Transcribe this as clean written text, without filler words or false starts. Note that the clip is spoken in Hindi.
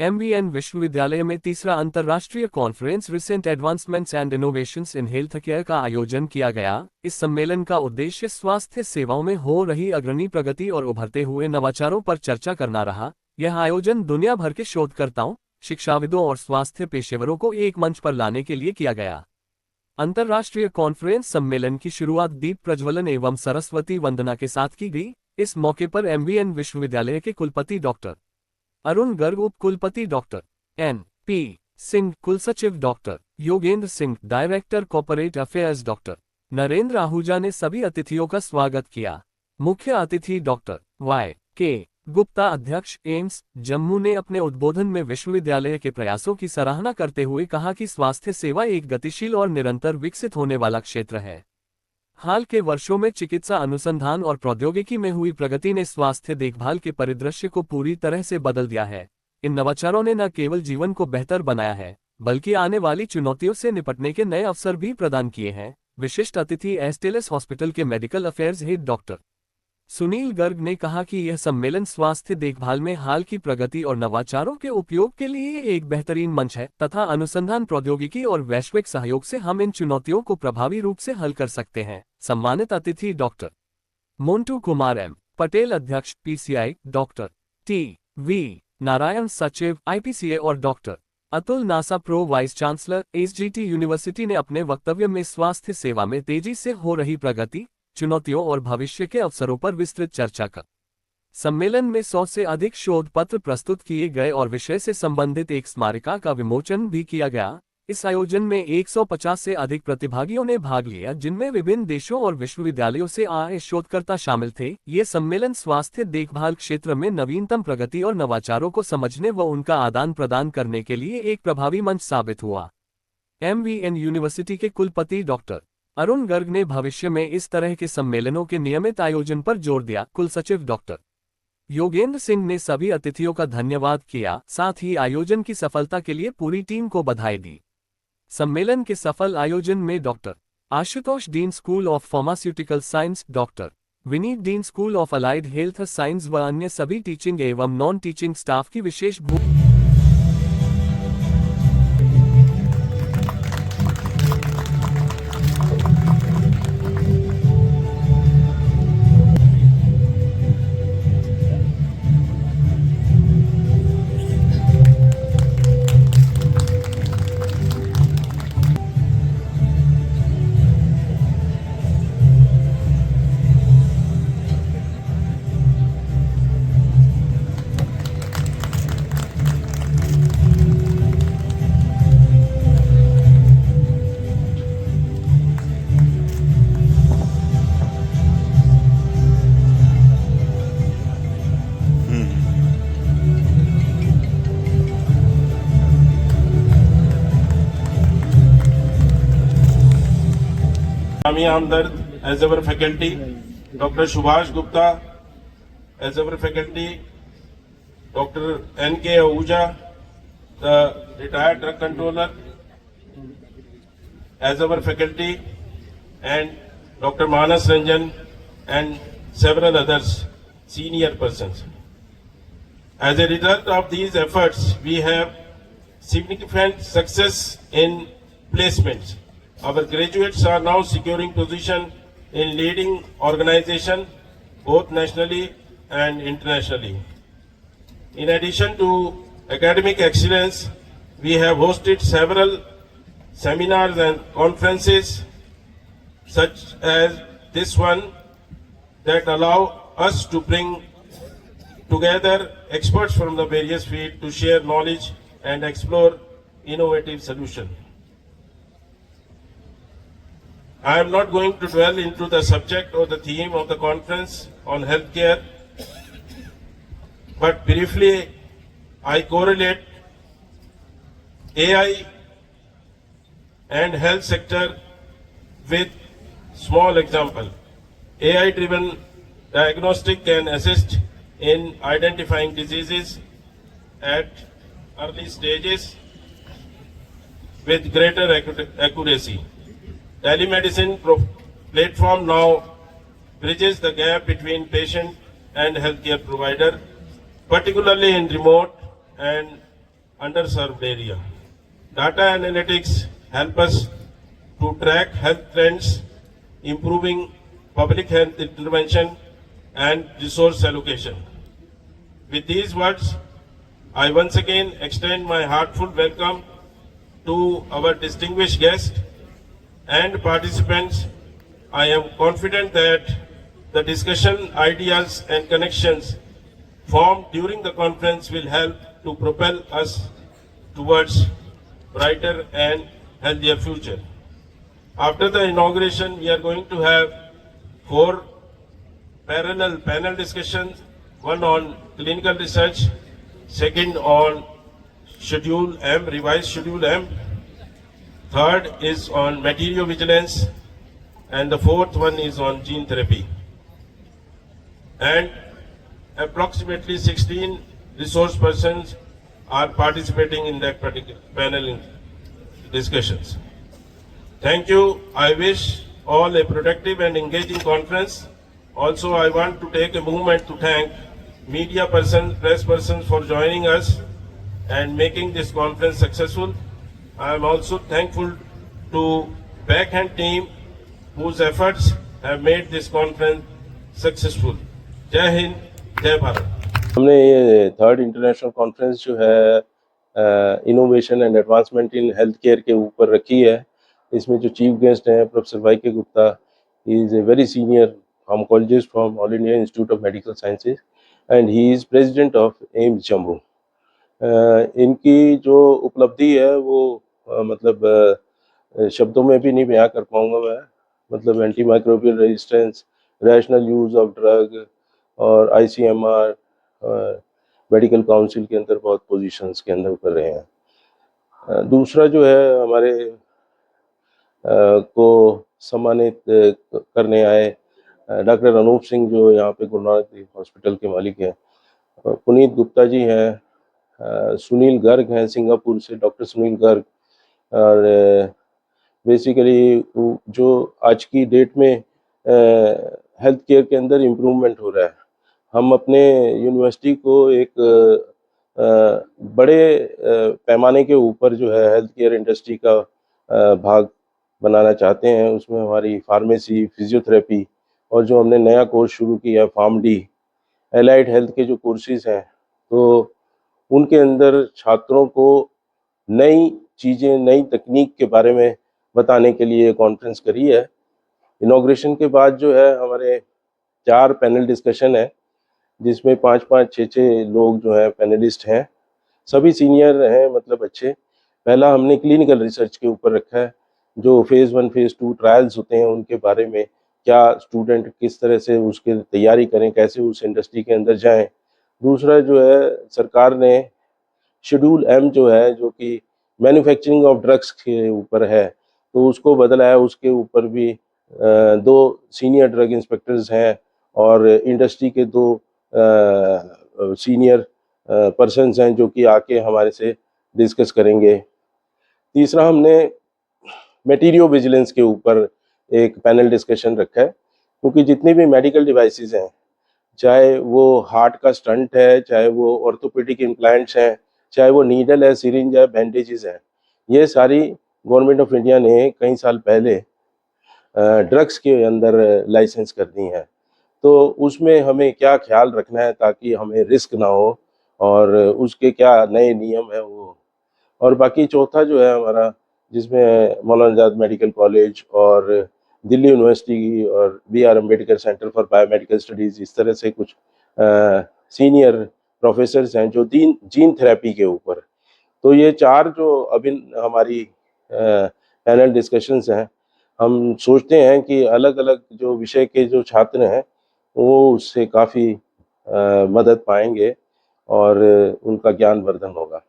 MVN विश्वविद्यालय में तीसरा अंतर्राष्ट्रीय conference recent advancements and innovations in health care का आयोजन किया गया। इस सम्मेलन का उद्देश्य स्वास्थ्य सेवाओं में हो रही अग्रणी प्रगति और उभरते हुए नवाचारों पर चर्चा करना रहा। यह आयोजन दुनिया भर के शोधकर्ताओं, शिक्षाविदों और स्वास्थ्य पेशेवरों को एक मंच पर लाने के लिए किया गया। अंतर्राष्ट्रीय कॉन्फ्रेंस सम्मेलन की शुरुआत दीप प्रज्वलन एवं सरस्वती वंदना के साथ की गई। इस मौके पर MVN विश्वविद्यालय के कुलपति डॉक्टर अरुण गर्ग, उप कुलपति डॉक्टर N.P. सिंह, कुलसचिव doctor Yogendra Singh, director corporate affairs doctor Narendra Ahuja ने सभी अतिथियों का स्वागत किया। मुख्य अतिथि डॉक्टर Y.K. गुप्ता, अध्यक्ष एम्स जम्मू, ने अपने उद्बोधन में विश्वविद्यालय के प्रयासों की सराहना करते हुए कहा कि स्वास्थ्य सेवा एक गतिशील और निरंतर विकसित होने वाला क्षेत्र है। हाल के वर्षों में चिकित्सा अनुसंधान और प्रौद्योगिकी में हुई प्रगति ने स्वास्थ्य देखभाल के परिदृश्य को पूरी तरह से बदल दिया है। इन नवाचारों ने न केवल जीवन को बेहतर बनाया है, बल्कि आने वाली चुनौतियों से निपटने के नए अवसर भी प्रदान किए हैं। विशिष्ट अतिथि एस्टेलस हॉस्पिटल के medical affairs head doctor Sunil Garg ने कहा कि यह सम्मेलन स्वास्थ्य देखभाल में हाल की प्रगति और नवाचारों के उपयोग के लिए एक बेहतरीन मंच है तथा अनुसंधान, प्रौद्योगिकी और वैश्विक सहयोग से हम इन चुनौतियों को प्रभावी रूप से हल कर सकते हैं। सम्मानित अतिथि डॉक्टर मोंटू कुमार M. पटेल, अध्यक्ष PCI, डॉक्टर T.V. नारायण, सचिव IPCA, और doctor Atul NASA, pro vice chancellor SGT university, ने अपने वक्तव्य में स्वास्थ्य सेवा में तेजी से हो रही प्रगति, चुनौतियों और भविष्य के अवसरों पर विस्तृत चर्चा कर। सम्मेलन में 100 से अधिक शोध पत्र प्रस्तुत किए गए और विषय से संबंधित एक स्मारिका का विमोचन भी किया गया। इस आयोजन में 150 से अधिक प्रतिभागियों ने भाग लिया, जिनमें विभिन्न देशों और विश्वविद्यालयों से आए शोधकर्ता शामिल थे। ये सम्मेलन स्वास्थ्य देखभाल क्षेत्र में नवीनतम प्रगति और नवाचारों को समझने व उनका आदान प्रदान करने के लिए एक प्रभावी मंच साबित हुआ। MVN यूनिवर्सिटी के कुलपति डॉक्टर अरुण गर्ग ने भविष्य में इस तरह के सम्मेलनों के नियमित आयोजन पर जोर दिया। कुलसचिव डॉक्टर योगेंद्र सिंह ने सभी अतिथियों का धन्यवाद किया, साथ ही आयोजन की सफलता के लिए पूरी टीम को बधाई दी। सम्मेलन के सफल आयोजन में doctor Ashutosh, dean school of pharmaceutical science, doctor Vineet, dean school of allied health science, व अन्य सभी टीचिंग एवं नॉन टीचिंग स्टाफ की विशेष Amia Hamdard as our faculty, Dr. Subhash Gupta as our faculty, Dr. N.K. Ahuja, the retired drug controller, as our faculty, and Dr. Manas Ranjan and several others senior persons. As a result of these efforts, we have significant success in placements. Our graduates are now securing position in leading organizations both nationally and internationally. In addition to academic excellence, we have hosted several seminars and conferences such as this one that allow us to bring together experts from the various fields to share knowledge and explore innovative solutions. I am not going to dwell into the subject or the theme of the conference on healthcare, but briefly I correlate AI and health sector with small example. AI-driven diagnostic can assist in identifying diseases at early stages with greater accuracy. Telemedicine platform now bridges the gap between patient and healthcare provider, particularly in remote and underserved area. Data analytics help us to track health trends, improving public health intervention and resource allocation. With these words, I once again extend my heartfelt welcome to our distinguished guests and participants. I am confident that the discussion, ideas and connections formed during the conference will help to propel us towards brighter and healthier future. After the inauguration, we are going to have 4 parallel panel discussions, one on clinical research, second on Schedule M, revised Schedule M, third is on material vigilance, and the fourth one is on gene therapy. And approximately 16 resource persons are participating in that particular panel discussions. Thank you. I wish all a productive and engaging conference. Also, I want to take a moment to thank media persons, press persons for joining us and making this conference successful. I am also thankful to backhand team whose efforts have made this conference successful. जय हिंद, जय भारत। हमने ये 3rd इंटरनेशनल कॉन्फ्रेंस जो है innovation and advancement in health care के ऊपर रखी है। इसमें जो चीफ गेस्ट हैं professor Y K. Gupta, he is a very senior pharmacologist from All India Institute of Medical Sciences and he is president of AIIMS Jammu. इनकी जो उपलब्धि है वो शब्दों में भी नहीं बयां कर पाऊंगा मैं। मतलब anti microbial resistance, rational use of drug और ICMR मेडिकल काउंसिल के अंदर बहुत पोजीशंस के अंदर कर रहे हैं। दूसरा जो है हमारे को सम्मानित करने आए डॉक्टर अनूप सिंह, जो यहाँ पे गुरु नानक देव हॉस्पिटल के मालिक हैं, पुनीत गुप्ता जी हैं, सुनील गर्ग हैं सिंगापुर से, डॉक्टर सुनील गर्ग। और बेसिकली जो आज की डेट में हेल्थ केयर के अंदर इम्प्रूवमेंट हो रहा है, हम अपने यूनिवर्सिटी को एक बड़े पैमाने के ऊपर जो है हेल्थ केयर इंडस्ट्री का भाग बनाना चाहते हैं। उसमें हमारी फार्मेसी, फिजियोथेरेपी और जो हमने नया कोर्स शुरू किया फार्म-डी, एलाइड हेल्थ के जो कोर्सेज हैं, तो उनके अंदर छात्रों को नई चीज़ें, नई तकनीक के बारे में बताने के लिए कॉन्फ्रेंस करी है। इनॉग्रेशन के बाद जो है हमारे 4 पैनल डिस्कशन है, जिसमें 5-5, 6-6 लोग जो हैं पैनलिस्ट हैं, सभी सीनियर हैं, मतलब अच्छे। पहला हमने क्लिनिकल रिसर्च के ऊपर रखा है, जो फेज़ 1, फेज़ 2 ट्रायल्स होते हैं उनके बारे में, क्या स्टूडेंट किस तरह से उसकी तैयारी करें, कैसे उस इंडस्ट्री के अंदर जाएं। दूसरा जो है सरकार ने शेड्यूल M जो है, जो कि मैन्युफैक्चरिंग ऑफ ड्रग्स के ऊपर है, तो उसको बदला है। उसके ऊपर भी 2 सीनियर ड्रग इंस्पेक्टर्स हैं और इंडस्ट्री के 2 सीनियर पर्सन्स हैं जो कि आके हमारे से डिस्कस करेंगे। तीसरा हमने मटेरियल विजिलेंस के ऊपर एक पैनल डिस्कशन रखा है, क्योंकि जितनी भी मेडिकल डिवाइसेस हैं, चाहे वो हार्ट का स्टंट है, चाहे वो ऑर्थोपेडिक इम्प्लांट्स हैं, चाहे वो नीडल है, सिरिंज है, बैंडेजेस हैं, ये सारी गवर्नमेंट ऑफ इंडिया ने कई साल पहले ड्रग्स के अंदर लाइसेंस कर दी हैं। तो उसमें हमें क्या ख्याल रखना है ताकि हमें रिस्क ना हो, और उसके क्या नए नियम हैं वो। और बाकी चौथा जो है हमारा, जिसमें मौलाना आज़ाद मेडिकल कॉलेज और दिल्ली यूनिवर्सिटी और BR Ambedkar centre for biomedical studies, इस तरह से कुछ सीनियर प्रोफेसर्स हैं जो जीन थेरेपी के ऊपर। तो ये 4 जो अभी हमारी पैनल डिस्कशंस हैं, हम सोचते हैं कि अलग अलग जो विषय के जो छात्र हैं वो उससे काफ़ी मदद पाएंगे और उनका ज्ञान वर्धन होगा।